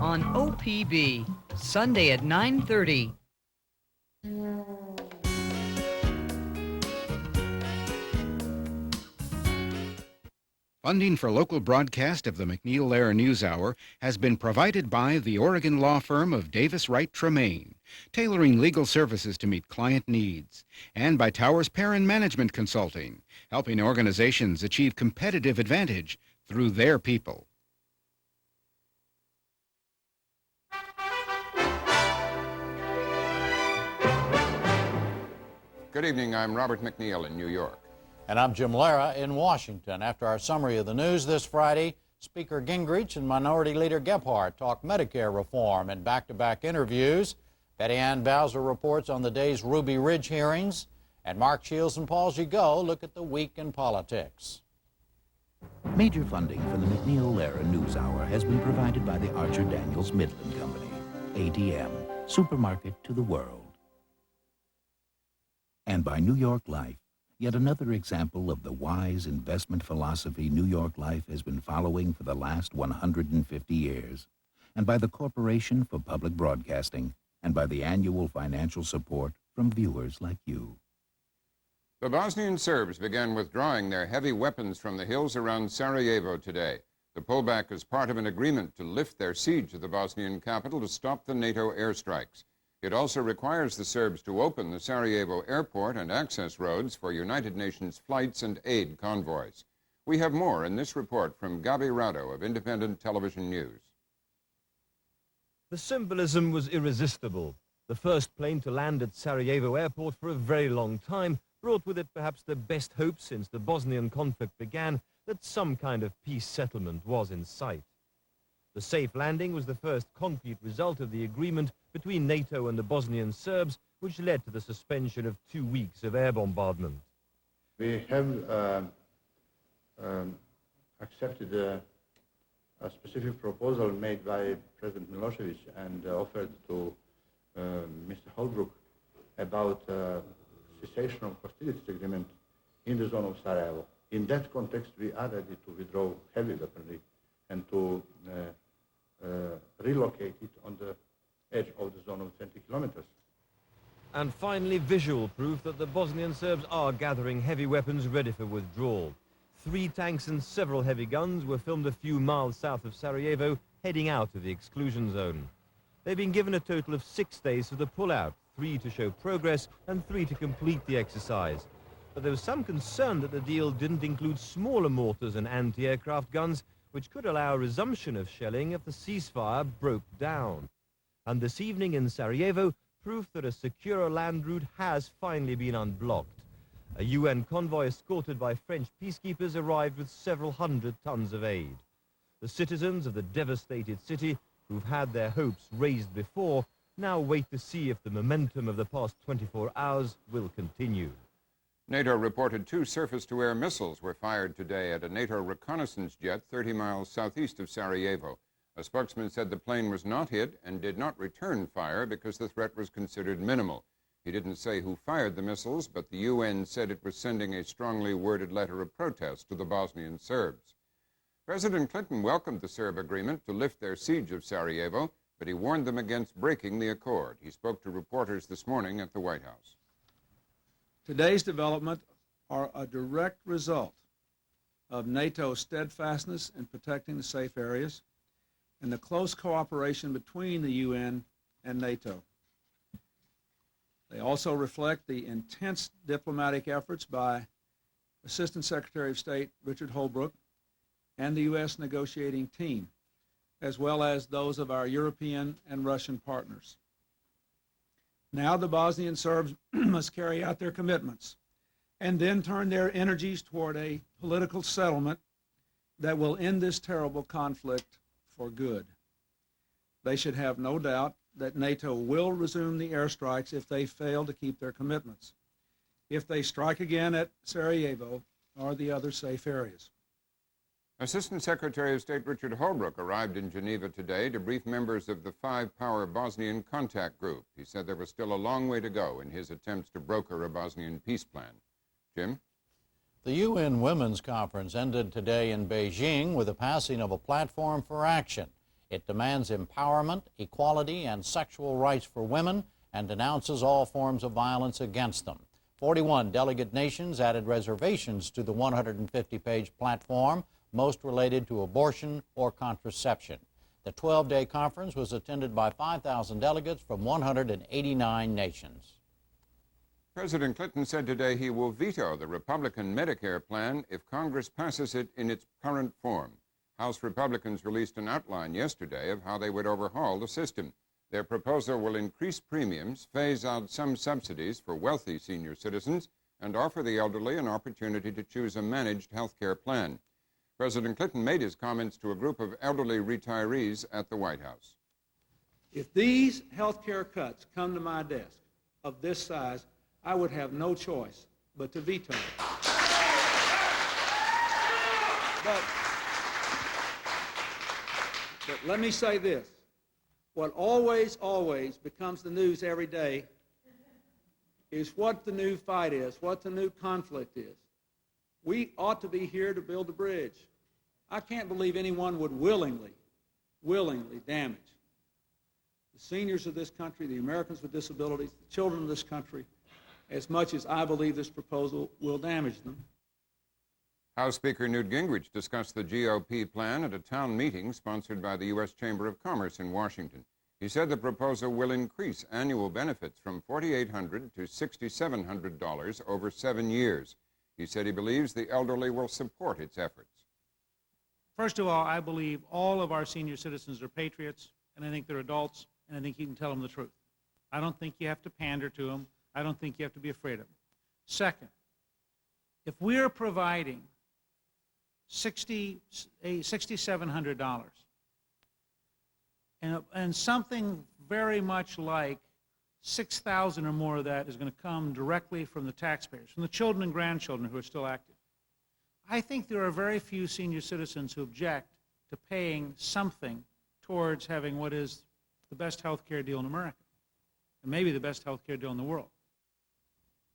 on OPB, Sunday at 9:30. Funding for local broadcast of the MacNeil Lehrer NewsHour has been provided by the Oregon law firm of Davis Wright Tremaine, tailoring legal services to meet client needs, and by Towers Perrin Management Consulting, helping organizations achieve competitive advantage through their people. Good evening. I'm Robert MacNeil in New York. And I'm Jim Lehrer in Washington. After our summary of the news this Friday, Speaker Gingrich and Minority Leader Gephardt talk Medicare reform in back-to-back interviews. Betty Ann Bowser reports on the day's Ruby Ridge hearings. And Mark Shields and Paul Gigot look at the week in politics. Major funding for the MacNeil Lehrer NewsHour has been provided by the Archer Daniels Midland Company. ADM, supermarket to the world. And by New York Life, yet another example of the wise investment philosophy New York Life has been following for the last 150 years, and by the Corporation for Public Broadcasting, and by the annual financial support from viewers like you. The Bosnian Serbs began withdrawing their heavy weapons from the hills around Sarajevo today. The pullback is part of an agreement to lift their siege of the Bosnian capital to stop the NATO airstrikes. It also requires the Serbs to open the Sarajevo airport and access roads for United Nations flights and aid convoys. We have more in this report from Gabi Rado of Independent Television News. The symbolism was irresistible. The first plane to land at Sarajevo airport for a very long time brought with it perhaps the best hope since the Bosnian conflict began that some kind of peace settlement was in sight. The safe landing was the first concrete result of the agreement between NATO and the Bosnian Serbs, which led to the suspension of 2 weeks of air bombardment. We have accepted a specific proposal made by President Milosevic and offered to Mr. Holbrooke about cessation of hostilities agreement in the zone of Sarajevo. In that context, we are ready to withdraw heavy weaponry and to relocate it on the edge of the zone of 20 kilometers. And finally, visual proof that the Bosnian Serbs are gathering heavy weapons ready for withdrawal. 3 tanks and several heavy guns were filmed a few miles south of Sarajevo, heading out of the exclusion zone. They've been given a total of 6 days for the pullout, 3 to show progress and 3 to complete the exercise. But there was some concern that the deal didn't include smaller mortars and anti-aircraft guns, which could allow a resumption of shelling if the ceasefire broke down. And this evening in Sarajevo, proof that a secure land route has finally been unblocked. A UN convoy escorted by French peacekeepers arrived with several hundred tons of aid. The citizens of the devastated city, who've had their hopes raised before, now wait to see if the momentum of the past 24 hours will continue. NATO reported 2 surface-to-air missiles were fired today at a NATO reconnaissance jet 30 miles southeast of Sarajevo. A spokesman said the plane was not hit and did not return fire because the threat was considered minimal. He didn't say who fired the missiles, but the UN said it was sending a strongly worded letter of protest to the Bosnian Serbs. President Clinton welcomed the Serb agreement to lift their siege of Sarajevo, but he warned them against breaking the accord. He spoke to reporters this morning at the White House. Today's developments are a direct result of NATO's steadfastness in protecting the safe areas and the close cooperation between the UN and NATO. They also reflect the intense diplomatic efforts by Assistant Secretary of State Richard Holbrooke and the U.S. negotiating team, as well as those of our European and Russian partners. Now the Bosnian Serbs must carry out their commitments and then turn their energies toward a political settlement that will end this terrible conflict for good. They should have no doubt that NATO will resume the airstrikes if they fail to keep their commitments, if they strike again at Sarajevo or the other safe areas. Assistant Secretary of State Richard Holbrooke arrived in Geneva today to brief members of the 5-power Bosnian contact group. He said there was still a long way to go in his attempts to broker a Bosnian peace plan. Jim? The UN Women's Conference ended today in Beijing with the passing of a platform for action. It demands empowerment, equality, and sexual rights for women and denounces all forms of violence against them. 41 delegate nations added reservations to the 150-page platform, most related to abortion or contraception. The 12-day conference was attended by 5,000 delegates from 189 nations. President Clinton said today he will veto the Republican Medicare plan if Congress passes it in its current form. House Republicans released an outline yesterday of how they would overhaul the system. Their proposal will increase premiums, phase out some subsidies for wealthy senior citizens, and offer the elderly an opportunity to choose a managed health care plan. President Clinton made his comments to a group of elderly retirees at the White House. If these health care cuts come to my desk of this size, I would have no choice but to veto it. But let me say this. What always becomes the news every day is what the new fight is, what the new conflict is. We ought to be here to build a bridge. I can't believe anyone would willingly damage the seniors of this country, the Americans with disabilities, the children of this country, as much as I believe this proposal will damage them. House Speaker Newt Gingrich discussed the GOP plan at a town meeting sponsored by the U.S. Chamber of Commerce in Washington. He said the proposal will increase annual benefits from $4,800 to $6,700 over 7 years. He said he believes the elderly will support its efforts. First of all, I believe all of our senior citizens are patriots, and I think they're adults, and I think you can tell them the truth. I don't think you have to pander to them. I don't think you have to be afraid of them. Second, if we're providing $6,700 and something very much like $6,000 or more of that is going to come directly from the taxpayers, from the children and grandchildren who are still active, I think there are very few senior citizens who object to paying something towards having what is the best health care deal in America, and maybe the best health care deal in the world.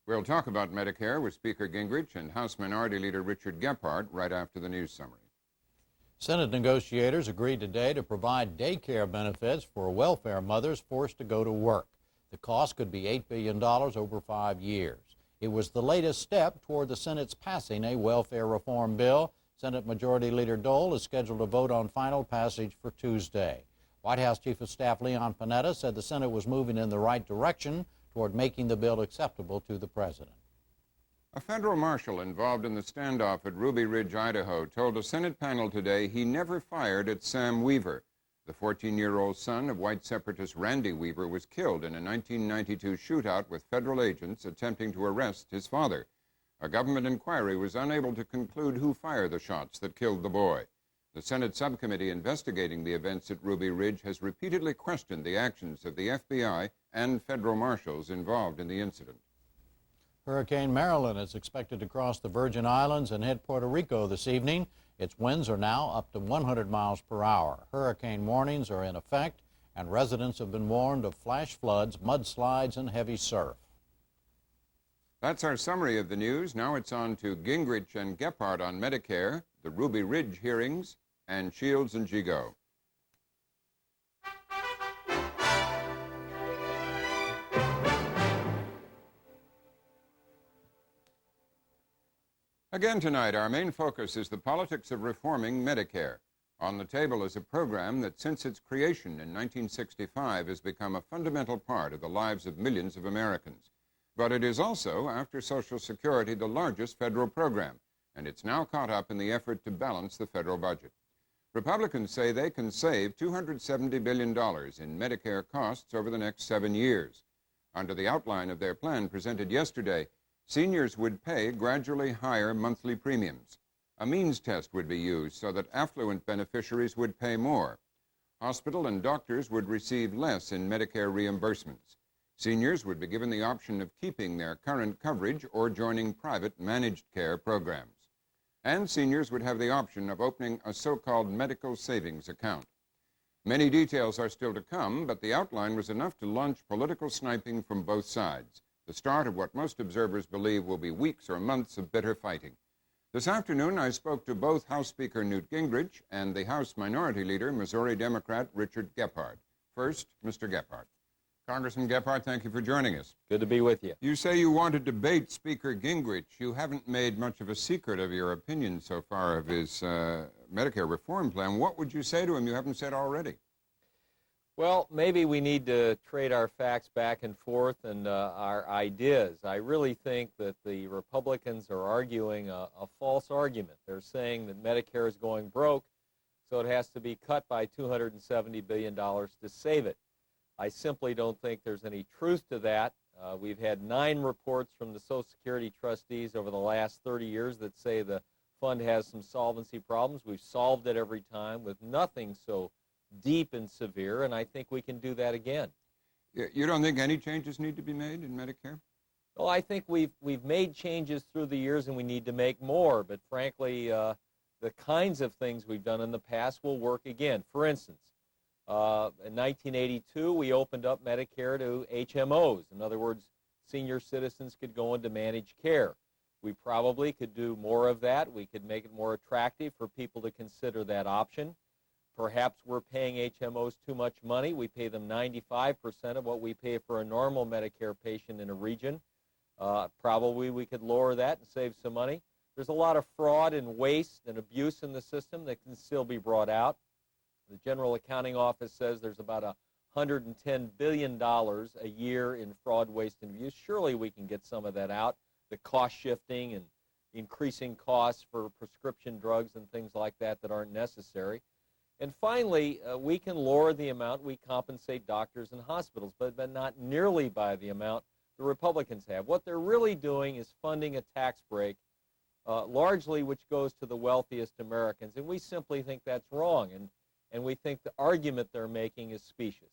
We'll talk about Medicare with Speaker Gingrich and House Minority Leader Richard Gephardt right after the news summary. Senate negotiators agreed today to provide daycare benefits for welfare mothers forced to go to work. The cost could be $8 billion over 5 years. It was the latest step toward the Senate's passing a welfare reform bill. Senate Majority Leader Dole is scheduled to vote on final passage for Tuesday. White House Chief of Staff Leon Panetta said the Senate was moving in the right direction toward making the bill acceptable to the president. A federal marshal involved in the standoff at Ruby Ridge, Idaho, told a Senate panel today he never fired at Sam Weaver. The 14-year-old son of white separatist Randy Weaver was killed in a 1992 shootout with federal agents attempting to arrest his father. A government inquiry was unable to conclude who fired the shots that killed the boy. The Senate subcommittee investigating the events at Ruby Ridge has repeatedly questioned the actions of the FBI and federal marshals involved in the incident. Hurricane Marilyn is expected to cross the Virgin Islands and hit Puerto Rico this evening. Its winds are now up to 100 miles per hour. Hurricane warnings are in effect, and residents have been warned of flash floods, mudslides, and heavy surf. That's our summary of the news. Now it's on to Gingrich and Gephardt on Medicare, the Ruby Ridge hearings, and Shields and Gigot. Again tonight, our main focus is the politics of reforming Medicare. On the table is a program that since its creation in 1965 has become a fundamental part of the lives of millions of Americans. But it is also, after Social Security, the largest federal program, and it's now caught up in the effort to balance the federal budget. Republicans say they can save $270 billion in Medicare costs over the next 7 years. Under the outline of their plan presented yesterday, seniors would pay gradually higher monthly premiums. A means test would be used so that affluent beneficiaries would pay more. Hospital and doctors would receive less in Medicare reimbursements. Seniors would be given the option of keeping their current coverage or joining private managed care programs. And seniors would have the option of opening a so-called medical savings account. Many details are still to come, but the outline was enough to launch political sniping from both sides, the start of what most observers believe will be weeks or months of bitter fighting. This afternoon, I spoke to both House Speaker Newt Gingrich and the House Minority Leader, Missouri Democrat Richard Gephardt. First, Mr. Gephardt. Congressman Gephardt, thank you for joining us. Good to be with you. You say you want to debate Speaker Gingrich. You haven't made much of a secret of your opinion so far of his Medicare reform plan. What would you say to him you haven't said already? Well, maybe we need to trade our facts back and forth and our ideas. I really think that the Republicans are arguing a false argument. They're saying that Medicare is going broke, so it has to be cut by $270 billion to save it. I simply don't think there's any truth to that. We've had 9 reports from the Social Security trustees over the last 30 years that say the fund has some solvency problems. We've solved it every time with nothing so deep and severe, and I think we can do that again. You don't think any changes need to be made in Medicare? Well, I think we've made changes through the years, and we need to make more, but frankly, the kinds of things we've done in the past will work again. For instance, in 1982, we opened up Medicare to HMOs. In other words, senior citizens could go into managed care. We probably could do more of that. We could make it more attractive for people to consider that option. Perhaps we're paying HMOs too much money. We pay them 95% of what we pay for a normal Medicare patient in a region. Probably we could lower that and save some money. There's a lot of fraud and waste and abuse in the system that can still be brought out. The General Accounting Office says there's about $110 billion a year in fraud, waste, and abuse. Surely we can get some of that out. The cost shifting and increasing costs for prescription drugs and things like that aren't necessary. And finally, we can lower the amount we compensate doctors and hospitals, but not nearly by the amount the Republicans have. What they're really doing is funding a tax break, largely which goes to the wealthiest Americans, and we simply think that's wrong, and we think the argument they're making is specious.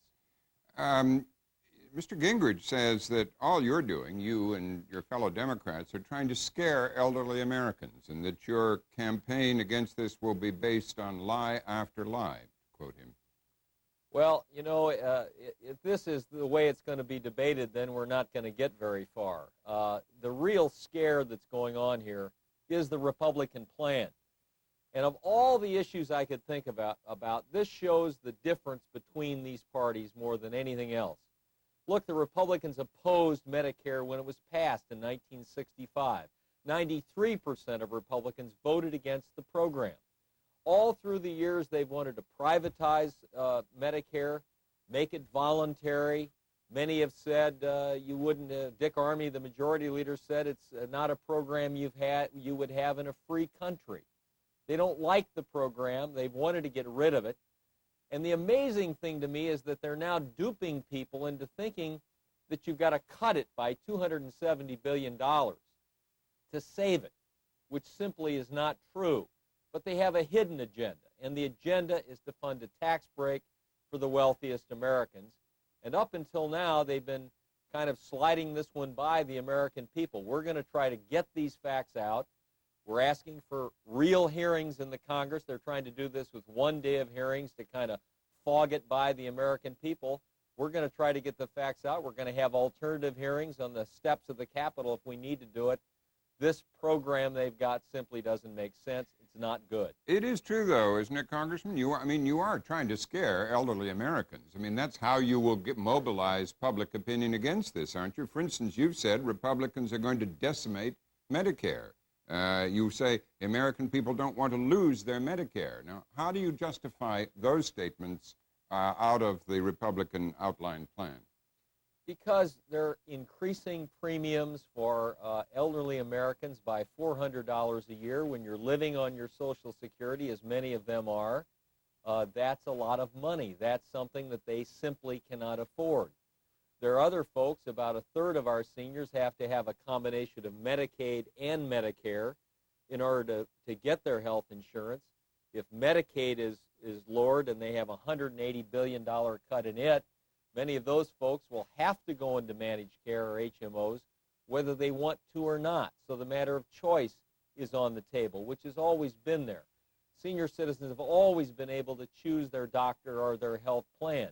Mr. Gingrich says that all you're doing, you and your fellow Democrats, are trying to scare elderly Americans, and that your campaign against this will be based on lie after lie, to quote him. Well, you know, if this is the way it's going to be debated, then we're not going to get very far. The real scare that's going on here is the Republican plan. And of all the issues I could think about, this shows the difference between these parties more than anything else. Look, the Republicans opposed Medicare when it was passed in 1965. 93% of Republicans voted against the program. All through the years, they've wanted to privatize Medicare, make it voluntary. Many have said you wouldn't, Dick Armey, the majority leader, said it's not a program you would have in a free country. They don't like the program. They've wanted to get rid of it. And the amazing thing to me is that they're now duping people into thinking that you've got to cut it by $270 billion to save it, which simply is not true. But they have a hidden agenda, and the agenda is to fund a tax break for the wealthiest Americans. And up until now, they've been kind of sliding this one by the American people. We're going to try to get these facts out. We're asking for real hearings in the Congress. They're trying to do this with one day of hearings to kind of fog it by the American people. We're going to try to get the facts out. We're going to have alternative hearings on the steps of the Capitol if we need to do it. This program they've got simply doesn't make sense. It's not good. It is true, though, isn't it, Congressman? You are trying to scare elderly Americans. I mean, that's how you will mobilize public opinion against this, aren't you? For instance, you've said Republicans are going to decimate Medicare. You say American people don't want to lose their Medicare. Now, how do you justify those statements out of the Republican outline plan? Because they're increasing premiums for elderly Americans by $400 a year when you're living on your Social Security, as many of them are. That's a lot of money. That's something that they simply cannot afford. There are other folks, about a third of our seniors have to have a combination of Medicaid and Medicare in order to get their health insurance. If Medicaid is lowered and they have a $180 billion cut in it, many of those folks will have to go into managed care or HMOs whether they want to or not. So the matter of choice is on the table, which has always been there. Senior citizens have always been able to choose their doctor or their health plan.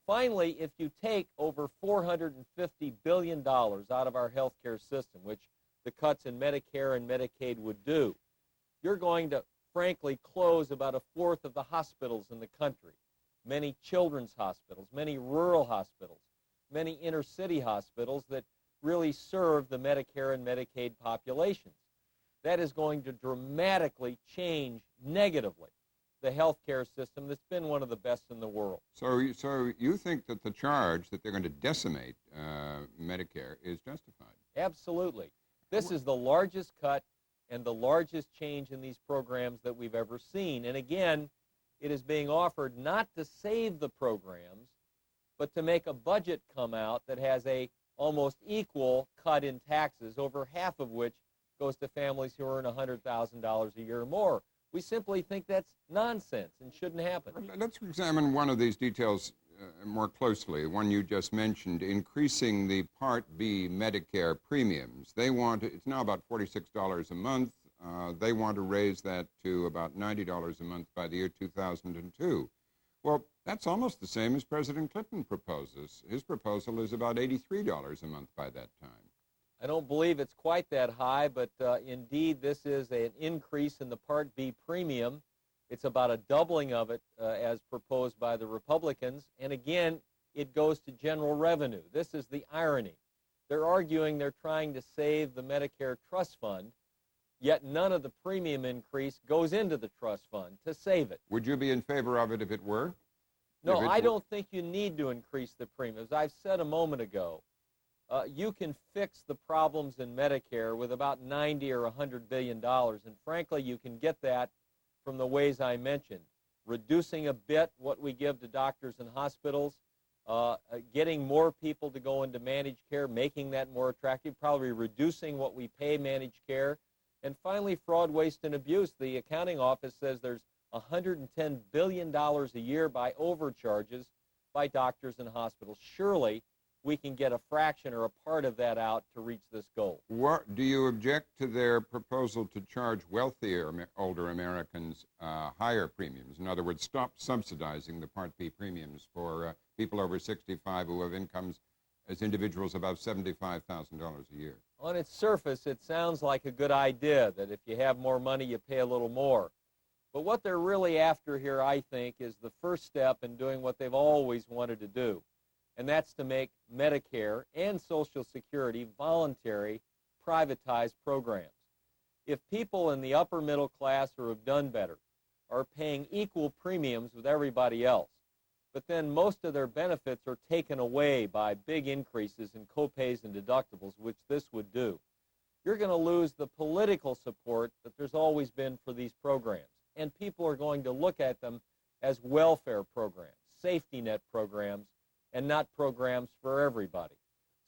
Finally, if you take over $450 billion out of our health care system, which the cuts in Medicare and Medicaid would do, you're going to, frankly, close about a fourth of the hospitals in the country. Many children's hospitals, many rural hospitals, many inner city hospitals that really serve the Medicare and Medicaid populations. That is going to dramatically change negatively the healthcare system that's been one of the best in the world. So you think that the charge that they're going to decimate Medicare is justified? Absolutely. This is the largest cut and the largest change in these programs that we've ever seen. And again, it is being offered not to save the programs, but to make a budget come out that has a almost equal cut in taxes, over half of which goes to families who earn $100,000 a year or more. We simply think that's nonsense and shouldn't happen. Let's examine one of these details more closely, one you just mentioned, increasing the Part B Medicare premiums. They want, it's now about $46 a month. They want to raise that to about $90 a month by the year 2002. Well, that's almost the same as President Clinton proposes. His proposal is about $83 a month by that time. I don't believe it's quite that high, but indeed this is an increase in the Part B premium. It's about a doubling of it as proposed by the Republicans. And again, it goes to general revenue. This is the irony. They're arguing they're trying to save the Medicare trust fund, yet none of the premium increase goes into the trust fund to save it. Would you be in favor of it if it were? No, I don't think you need to increase the premiums. I've said a moment ago, you can fix the problems in Medicare with about 90 or $100 billion, and frankly, you can get that from the ways I mentioned. Reducing a bit what we give to doctors and hospitals, getting more people to go into managed care, making that more attractive, probably reducing what we pay managed care, and finally, fraud, waste, and abuse. The accounting office says there's $110 billion a year by overcharges by doctors and hospitals. Surely we can get a fraction or a part of that out to reach this goal. What, do you object to their proposal to charge wealthier older Americans higher premiums? In other words, stop subsidizing the Part B premiums for people over 65 who have incomes as individuals above $75,000 a year. On its surface, it sounds like a good idea that if you have more money, you pay a little more. But what they're really after here, I think, is the first step in doing what they've always wanted to do, and that's to make Medicare and Social Security voluntary, privatized programs. If people in the upper middle class who have done better are paying equal premiums with everybody else, but then most of their benefits are taken away by big increases in copays and deductibles, which this would do, you're going to lose the political support that there's always been for these programs. And people are going to look at them as welfare programs, safety net programs, and not programs for everybody.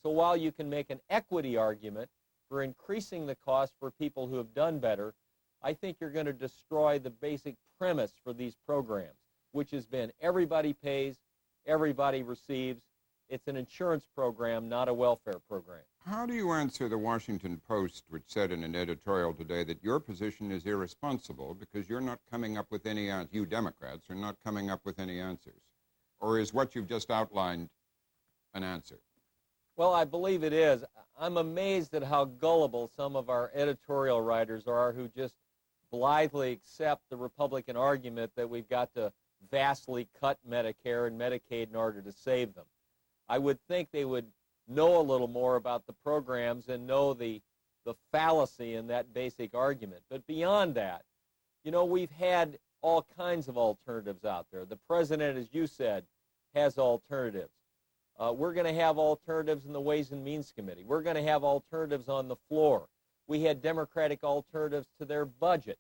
So while you can make an equity argument for increasing the cost for people who have done better, I think you're going to destroy the basic premise for these programs, which has been everybody pays, everybody receives. It's an insurance program, not a welfare program. How do you answer the Washington Post, which said in an editorial today that your position is irresponsible because you're not coming up with any answers, you Democrats are not coming up with any answers? Or is what you've just outlined an answer? Well, I believe it is. I'm amazed at how gullible some of our editorial writers are who just blithely accept the Republican argument that we've got to vastly cut Medicare and Medicaid in order to save them. I would think they would know a little more about the programs and know the fallacy in that basic argument. But beyond that, you know, we've had all kinds of alternatives out there. The president, as you said, has alternatives. We're going to have alternatives in the Ways and Means Committee. We're going to have alternatives on the floor. We had Democratic alternatives to their budget,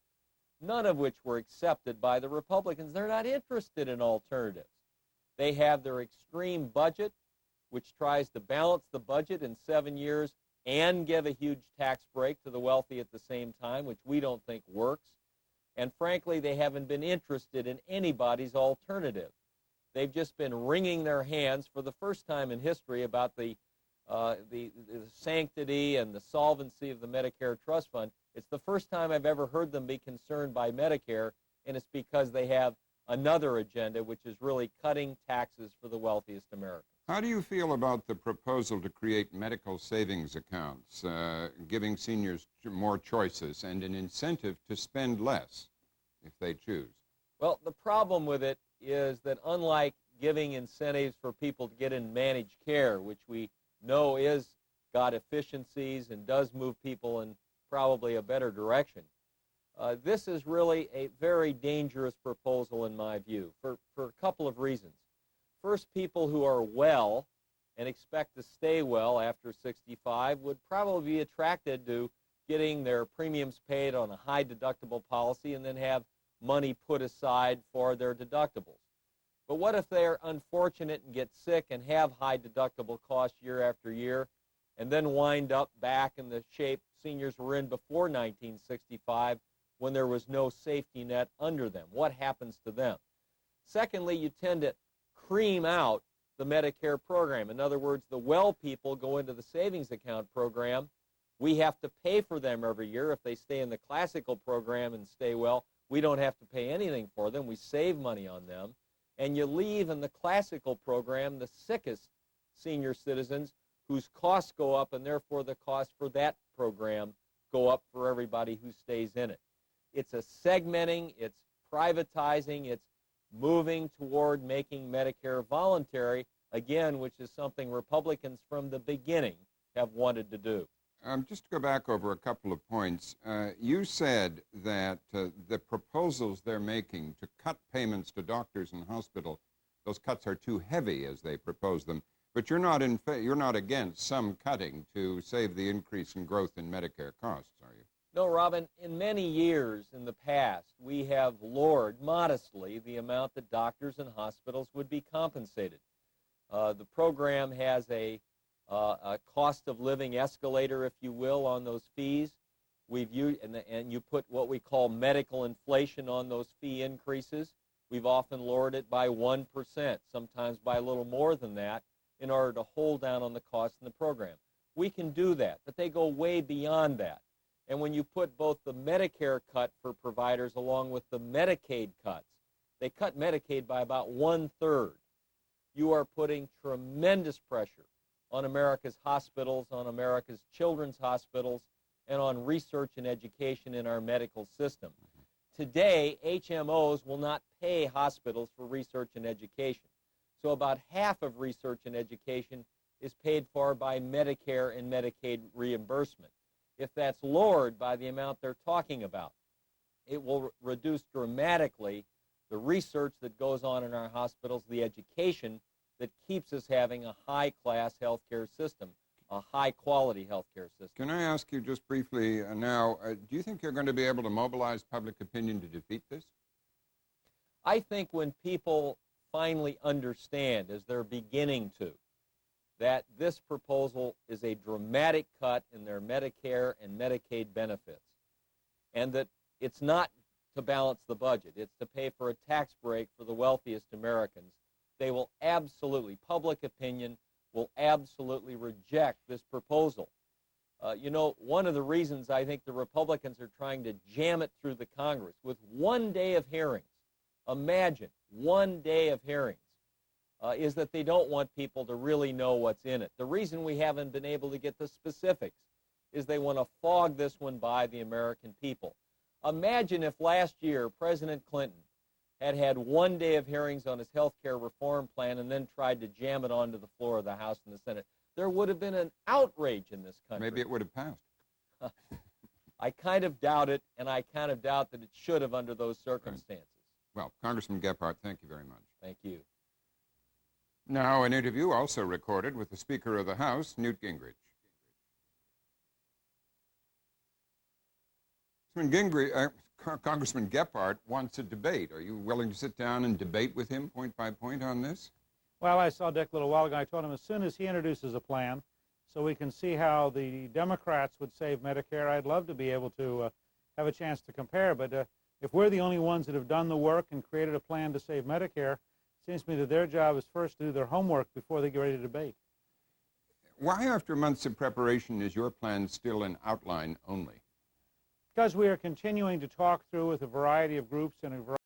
none of which were accepted by the Republicans. They're not interested in alternatives. They have their extreme budget, which tries to balance the budget in 7 years and give a huge tax break to the wealthy at the same time, which we don't think works. And frankly, they haven't been interested in anybody's alternative. They've just been wringing their hands for the first time in history about the sanctity and the solvency of the Medicare Trust Fund. It's the first time I've ever heard them be concerned by Medicare, and it's because they have another agenda, which is really cutting taxes for the wealthiest Americans. How do you feel about the proposal to create medical savings accounts, giving seniors more choices and an incentive to spend less if they choose? Well, the problem with it is that unlike giving incentives for people to get in managed care, which we know is got efficiencies and does move people in probably a better direction, this is really a very dangerous proposal in my view for a couple of reasons. First, people who are well and expect to stay well after 65 would probably be attracted to getting their premiums paid on a high deductible policy and then have money put aside for their deductibles. But what if they're unfortunate and get sick and have high deductible costs year after year and then wind up back in the shape seniors were in before 1965 when there was no safety net under them? What happens to them? Secondly, you tend to cream out the Medicare program. In other words, the well people go into the savings account program. We have to pay for them every year. If they stay in the classical program and stay well, we don't have to pay anything for them. We save money on them. And you leave in the classical program the sickest senior citizens whose costs go up, and therefore the costs for that program go up for everybody who stays in it. It's a segmenting, it's privatizing, it's moving toward making Medicare voluntary, again, which is something Republicans from the beginning have wanted to do. Just to go back over a couple of points, you said that the proposals they're making to cut payments to doctors and hospitals, those cuts are too heavy as they propose them, but you're not against some cutting to save the increase in growth in Medicare costs, are you? No, Robin, in many years in the past, we have lowered modestly the amount that doctors and hospitals would be compensated. The program has a cost of living escalator, if you will, on those fees. We've used, and you put what we call medical inflation on those fee increases. We've often lowered it by 1%, sometimes by a little more than that, in order to hold down on the cost in the program. We can do that, but they go way beyond that. And when you put both the Medicare cut for providers along with the Medicaid cuts, they cut Medicaid by about 1/3. You are putting tremendous pressure on America's hospitals, on America's children's hospitals, and on research and education in our medical system. Today, HMOs will not pay hospitals for research and education. So about half of research and education is paid for by Medicare and Medicaid reimbursement. If that's lowered by the amount they're talking about, it will reduce dramatically the research that goes on in our hospitals, the education that keeps us having a high-class healthcare system, a high-quality healthcare system. Can I ask you just briefly now, do you think you're going to be able to mobilize public opinion to defeat this? I think when people finally understand, as they're beginning to, that this proposal is a dramatic cut in their Medicare and Medicaid benefits, and that it's not to balance the budget, it's to pay for a tax break for the wealthiest Americans, they will absolutely, public opinion will absolutely reject this proposal. You know, one of the reasons I think the Republicans are trying to jam it through the Congress with 1 day of hearings, imagine 1 day of hearings, is that they don't want people to really know what's in it. The reason we haven't been able to get the specifics is they want to fog this one by the American people. Imagine if last year President Clinton had had 1 day of hearings on his health care reform plan and then tried to jam it onto the floor of the House and the Senate. There would have been an outrage in this country. Maybe it would have passed. I kind of doubt it, and I kind of doubt that it should have under those circumstances. Right. Well, Congressman Gephardt, thank you very much. Thank you. Now, an interview also recorded with the Speaker of the House, Newt Gingrich. Congressman Gephardt wants a debate. Are you willing to sit down and debate with him point by point on this? Well, I saw Dick a little while ago. I told him as soon as he introduces a plan so we can see how the Democrats would save Medicare, I'd love to be able to have a chance to compare. But if we're the only ones that have done the work and created a plan to save Medicare, it seems to me that their job is first to do their homework before they get ready to debate. Why, after months of preparation, is your plan still an outline only? Because we are continuing to talk through with a variety of groups and a variety